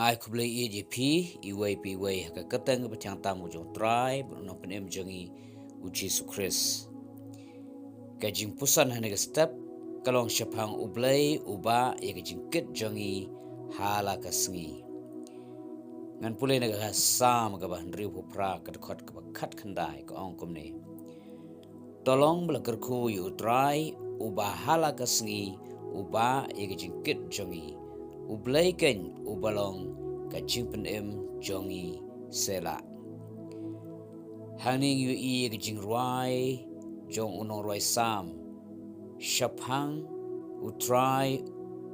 ngai ku Blei EJP iway pi way haka katang batang tamu jong try no penem jongi uji sukris kajing pusan hane step kalong syapang ublei uba ya kajing kit jongi hala kasngi ngan pulai naga sam ga ban riu pra ka khot ka khat khandai ko ong komne tolong belakerku yu try uba hala kasngi uba ya kajing kit jongi ublei ken ubalong ka chimpen jongi sela haning yu i ka jing ruai jong unong ruai sam shaphang utrai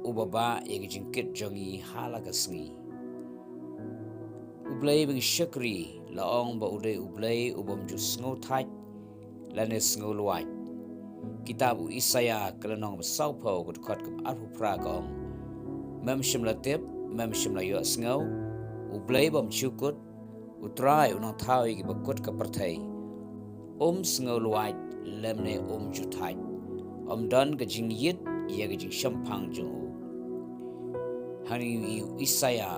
ubaba ya ka jing kit jongi hala kasngi ublei bing shakri laong ba udai ublei ubom ju sngo thai lane sngo luai kitab Isaya kelanong basau pau ko khot ka arhu pra kong mem shimla tep mem shimla yo sngo ublei bom chukut utrai unong thawi ki bakut ka parthai sngo luai lemne ju thai don ga jing yit ya ga jing shampang jung hani Isaya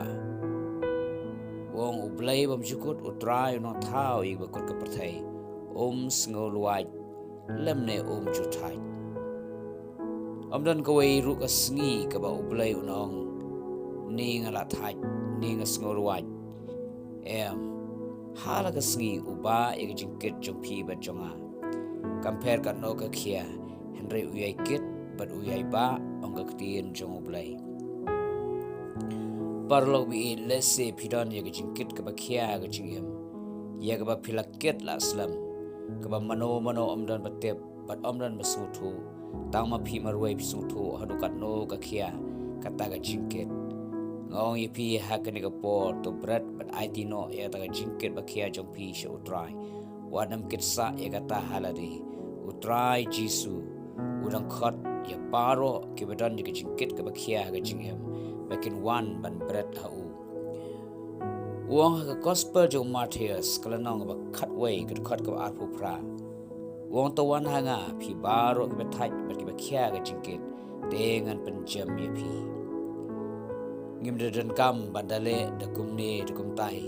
wong ublei bom chukut utrai unong thawi ki bakut ka parthai sngo luai lemne ju thai don ka wei ru ka sngi ka ba ublei unong ni ngala thai ni nga sngo luai hala ka sngi uba ya ga jing kit jong phi ba jonga compare ka no ka khia henry uyai kit but uyai ba ong ka tien jong ublei parlo bi lesse phidon ya ga jing kit ka ba khia ga jing ya ga ba philak kit la slam ka ba mano omdan ba tep but omdan ba su thu tang ma phi marwei su thu hanu kat no ka khia kata ga jing kit ngong yipi hakani ka por to bread but no ya ta jingkit bakia jong pi sho utrai wadam kit sa ya kata haladi utrai jisu udang khot ya paro ke bedan ni jingkit ka bakia ga jingem bakin one ban bread ha u wong ka gospel jong Matthias kalanong ba khat way ka khot ka arpu pra wong to wan hanga phi baro ka thai ba ki bakia ga jingkit dengan penjam yipi ngimden kam bandale de kumne de kumtai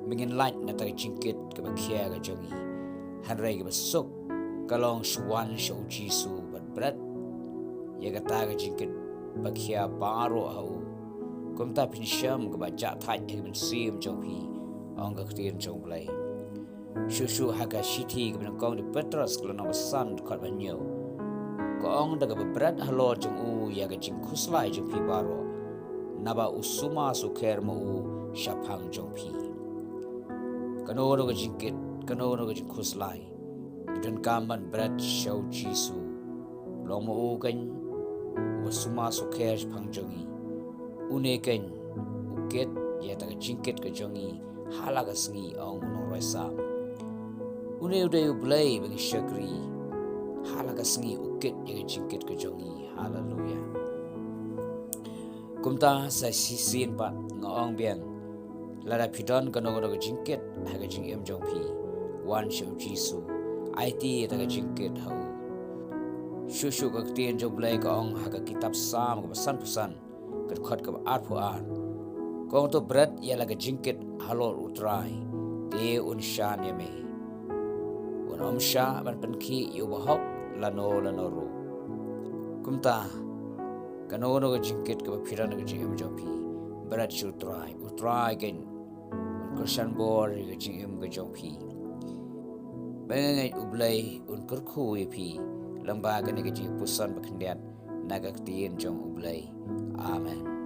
mingin light na ta jingkit ka bakhia ga jongi hanrai ga basuk kalong shwan show jisu but bread ya ga ta ga jingkit bakhia baro au kumta pinsham ga ba ja thai ga bin sim jong pi ong ga ktien jong Blei shushu haga shiti ga bin kong de petros klona san khat ba nyo ko ong da ga bread halo jong u ya ga jing khuslai jong pi baro naba usuma sukher mu shaphang jong phi kanoro ga jingkit kanoro ga jing khuslai den kaman bread show jisu lomo kan usuma sukher phang jongi une kan uket ya ta jingkit ga jongi hala ga sngi ong no resa une ude Blei bagi shakri hala ga sngi uket ya jingkit ga jongi hallelujah kumta sa sisin pat ngong bian lara phidon kano ga jingkit ha ga jing jong phi wan show jisu it ta ga jingkit hau shushu ga tien jong Blei ka ong ha ga kitab sam ga san pusan ka khot ka ar phu ar kong to bread ya la ga jingkit halor utrai te un shan ya me un sha ban pen khi yu ba hok lano ru kumta kanono ga jingkit ka phiran ga jing jong phi berat chu utrai gen kursan bor ga jing ga jong phi bengai ublei un kurkhu phi lamba ga ne ga jing pusan ba khndiat naga tien jong Blei amen